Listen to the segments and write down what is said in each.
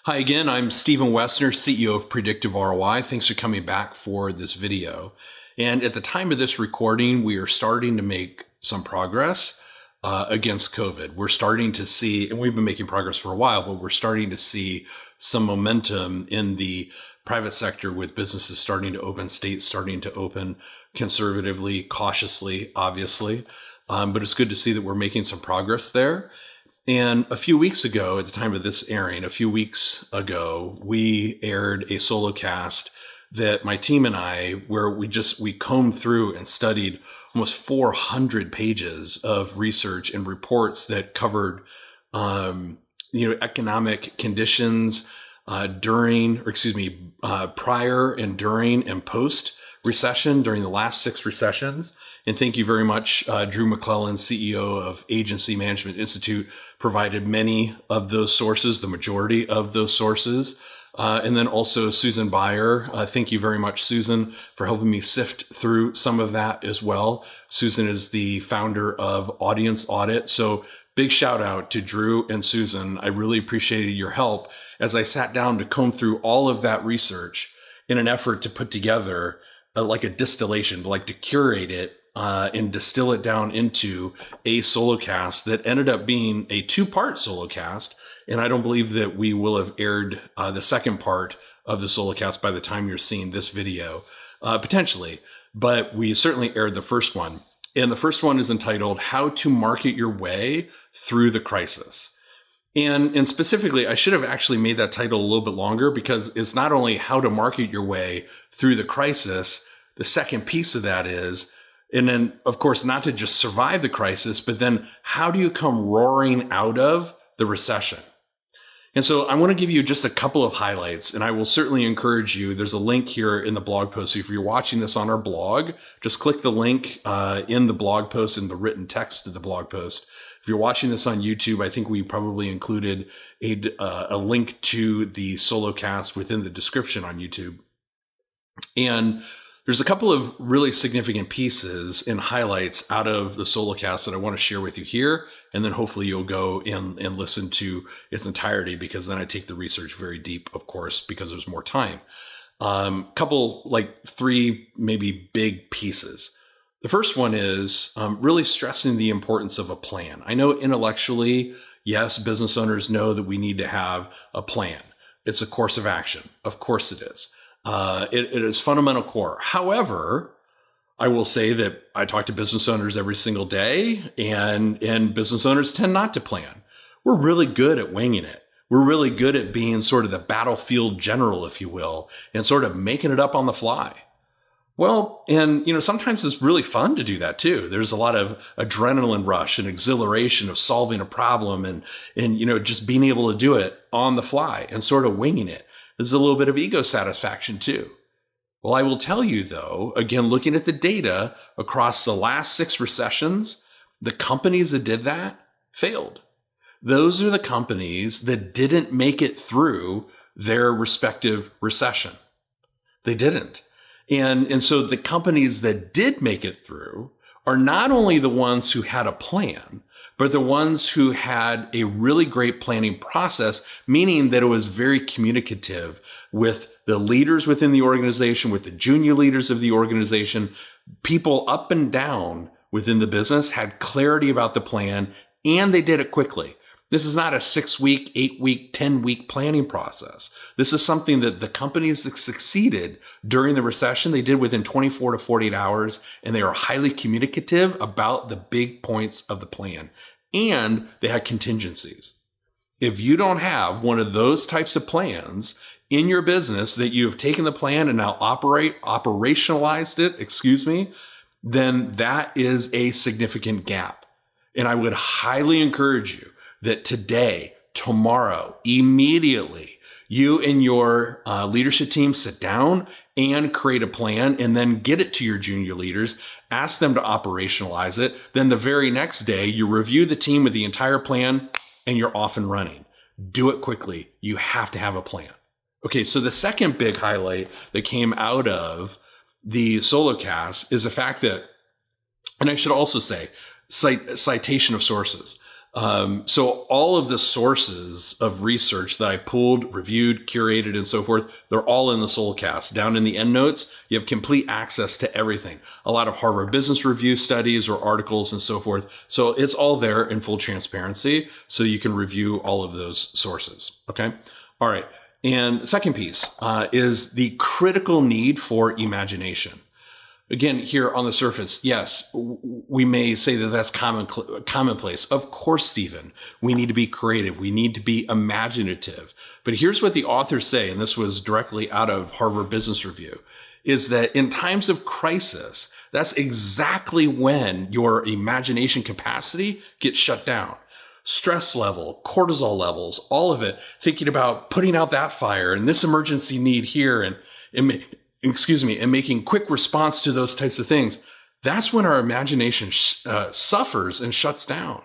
Hi again, I'm Stephen Wessner, CEO of Predictive ROI. Thanks for coming back for this video. And at the time of this recording, we are starting to make some progress against COVID. We're starting to see, and we've been making progress for a while, but we're starting to see some momentum in the private sector with businesses starting to open, states starting to open conservatively, cautiously, obviously. But it's good to see that we're making some progress there. And a few weeks ago, at the time of this airing, we aired a solo cast that my team and I, where we combed through and studied almost 400 pages of research and reports that covered, economic conditions prior and during and post recession, during the last 6 recessions. And thank you very much, Drew McClellan, CEO of Agency Management Institute, provided many of those sources, the majority of those sources. And then also Susan Beyer. Thank you very much, Susan, for helping me sift through some of that as well. Susan is the founder of Audience Audit. So big shout out to Drew and Susan. I really appreciated your help as I sat down to comb through all of that research in an effort to put together like a distillation, like to curate it and distill it down into a solo cast that ended up being a 2-part solo cast. And I don't believe that we will have aired the second part of the solo cast by the time you're seeing this video, potentially, but we certainly aired the first one. And the first one is entitled How to Market Your Way Through the Crisis. And specifically, I should have actually made that title a little bit longer because it's not only how to market your way through the crisis. The second piece of that is, and then, of course, not to just survive the crisis, but then how do you come roaring out of the recession? And so I want to give you just a couple of highlights, and I will certainly encourage you. There's a link here in the blog post. So if you're watching this on our blog, just click the link in the blog post in the written text of the blog post. If you're watching this on YouTube, I think we probably included a link to the solo cast within the description on YouTube. And there's a couple of really significant pieces and highlights out of the solo cast that I want to share with you here. And then hopefully you'll go and listen to its entirety, because then I take the research very deep, of course, because there's more time. Couple, like 3 maybe big pieces. The first one is really stressing the importance of a plan. I know intellectually, yes, business owners know that we need to have a plan. It's a course of action. Of course it is. It is fundamental core. However, I will say that I talk to business owners every single day, and business owners tend not to plan. We're really good at winging it. We're really good at being sort of the battlefield general, if you will, and sort of making it up on the fly. Well, and sometimes it's really fun to do that too. There's a lot of adrenaline rush and exhilaration of solving a problem and just being able to do it on the fly and sort of winging it. There's a little bit of ego satisfaction too. Well, I will tell you though, again, looking at the data across the last 6 recessions, the companies that did that failed. Those are the companies that didn't make it through their respective recession. They didn't. And so the companies that did make it through are not only the ones who had a plan, but the ones who had a really great planning process, meaning that it was very communicative with the leaders within the organization, with the junior leaders of the organization. People up and down within the business had clarity about the plan, and they did it quickly. This is not a 6-week, 8-week, 10-week planning process. This is something that the companies that succeeded during the recession, they did within 24 to 48 hours, and they are highly communicative about the big points of the plan. And they had contingencies. If you don't have one of those types of plans in your business, that you have taken the plan and now operationalized it, then that is a significant gap. And I would highly encourage you that today, tomorrow, immediately, you and your leadership team sit down and create a plan, and then get it to your junior leaders, ask them to operationalize it. Then the very next day, you review the team with the entire plan, and you're off and running. Do it quickly. You have to have a plan. Okay, so the second big highlight that came out of the solo cast is the fact that, and I should also say, citation of sources. So all of the sources of research that I pulled, reviewed, curated, and so forth, they're all in the Soulcast. Down in the endnotes, you have complete access to everything. A lot of Harvard Business Review studies or articles and so forth. So it's all there in full transparency. So you can review all of those sources. Okay. All right. And the second piece is the critical need for imagination. Again, here on the surface, yes, we may say that that's commonplace. Of course, Stephen, we need to be creative. We need to be imaginative. But here's what the authors say, and this was directly out of Harvard Business Review, is that in times of crisis, that's exactly when your imagination capacity gets shut down. Stress level, cortisol levels, all of it, thinking about putting out that fire and this emergency need here and making quick response to those types of things. That's when our imagination suffers and shuts down.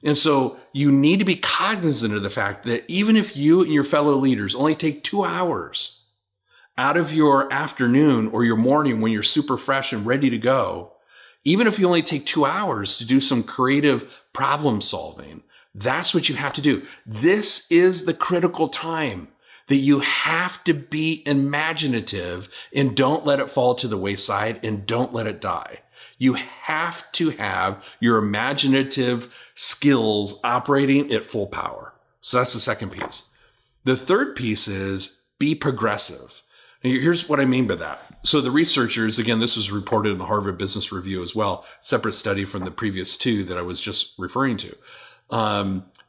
And so you need to be cognizant of the fact that even if you and your fellow leaders only take 2 hours out of your afternoon or your morning when you're super fresh and ready to go, even if you only take 2 hours to do some creative problem solving, that's what you have to do. This is the critical time that you have to be imaginative and don't let it fall to the wayside and don't let it die. You have to have your imaginative skills operating at full power. So that's the second piece. The third piece is be progressive. And here's what I mean by that. So the researchers, again, this was reported in the Harvard Business Review as well, separate study from the previous two that I was just referring to.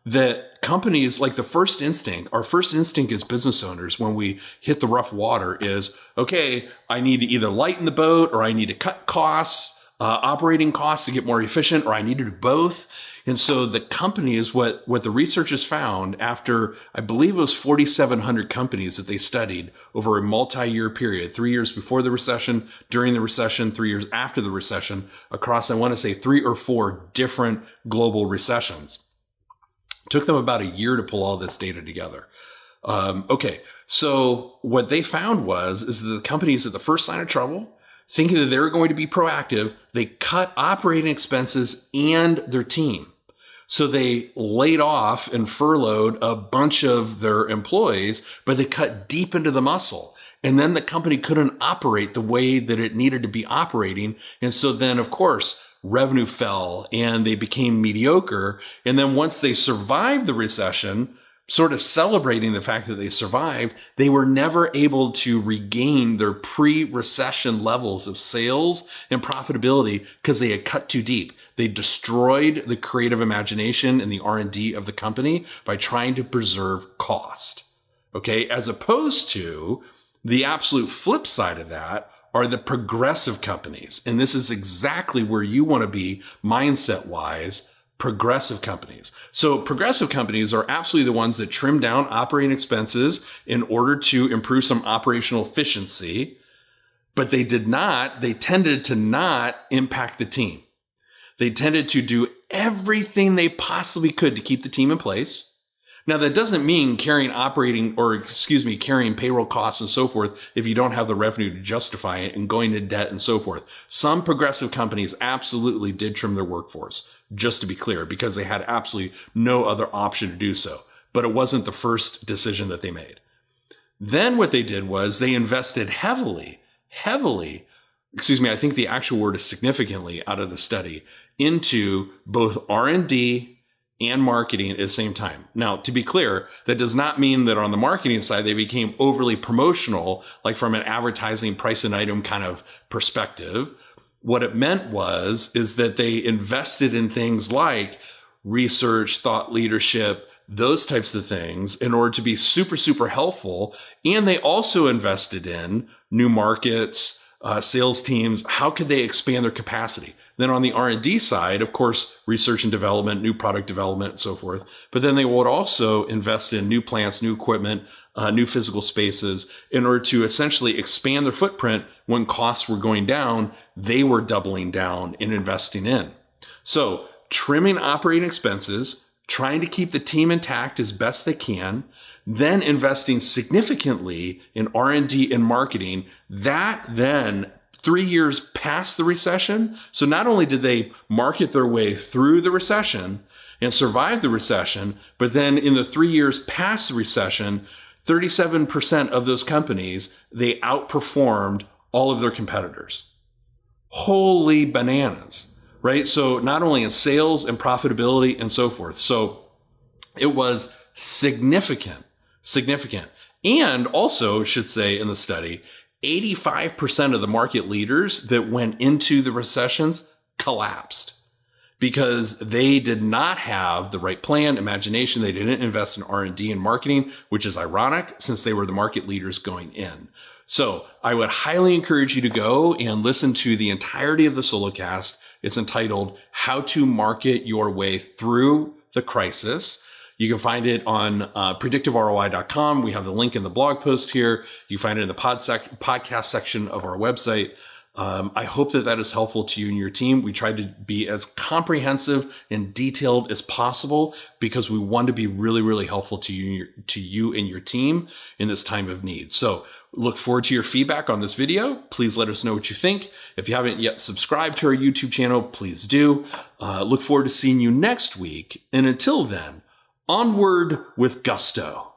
That companies, like our first instinct as business owners when we hit the rough water is, okay, I need to either lighten the boat or I need to cut costs, operating costs to get more efficient, or I need to do both. And so the companies, what the researchers found after, I believe it was 4,700 companies that they studied over a multi-year period, 3 years before the recession, during the recession, 3 years after the recession, across, I want to say 3 or 4 different global recessions. Took them about a year to pull all this data together. Okay, so what they found is that the companies at the first sign of trouble, thinking that they were going to be proactive, they cut operating expenses and their team. So they laid off and furloughed a bunch of their employees, but they cut deep into the muscle. And then the company couldn't operate the way that it needed to be operating. And so then, of course, revenue fell and they became mediocre. And then once they survived the recession, sort of celebrating the fact that they survived, they were never able to regain their pre-recession levels of sales and profitability because they had cut too deep. They destroyed the creative imagination and the R&D of the company by trying to preserve cost. Okay, as opposed to the absolute flip side of that are the progressive companies. And this is exactly where you want to be mindset-wise, progressive companies. So progressive companies are absolutely the ones that trim down operating expenses in order to improve some operational efficiency, but they tended to not impact the team. They tended to do everything they possibly could to keep the team in place. Now, that doesn't mean carrying payroll costs and so forth if you don't have the revenue to justify it and going into debt and so forth. Some progressive companies absolutely did trim their workforce, just to be clear, because they had absolutely no other option to do so. But it wasn't the first decision that they made. Then what they did was they invested heavily, I think the actual word is significantly out of the study, into both R&D and marketing at the same time. Now, to be clear, that does not mean that on the marketing side, they became overly promotional, like from an advertising price and item kind of perspective. What it meant is that they invested in things like research, thought leadership, those types of things in order to be super, super helpful. And they also invested in new markets, sales teams. How could they expand their capacity? Then on the R&D side, of course, research and development, new product development, and so forth. But then they would also invest in new plants, new equipment, new physical spaces in order to essentially expand their footprint. When costs were going down, they were doubling down and investing in. So trimming operating expenses, trying to keep the team intact as best they can, then investing significantly in R&D and marketing. That then 3 years past the recession. So not only did they market their way through the recession and survived the recession. But then in the 3 years past the recession, 37% of those companies, they outperformed all of their competitors. Holy bananas, right? So not only in sales and profitability and so forth. So it was significant. And also, should say in the study, 85% of the market leaders that went into the recessions collapsed because they did not have the right plan, imagination. They didn't invest in R&D and marketing, which is ironic since they were the market leaders going in. So I would highly encourage you to go and listen to the entirety of the Solocast. It's entitled How to Market Your Way Through the Crisis. You can find it on predictiveroi.com. We have the link in the blog post here. You find it in the podcast section of our website. I hope that is helpful to you and your team. We tried to be as comprehensive and detailed as possible because we want to be really, really helpful to you and your team in this time of need. So look forward to your feedback on this video. Please let us know what you think. If you haven't yet subscribed to our YouTube channel, please do. Look forward to seeing you next week. And until then, onward with gusto.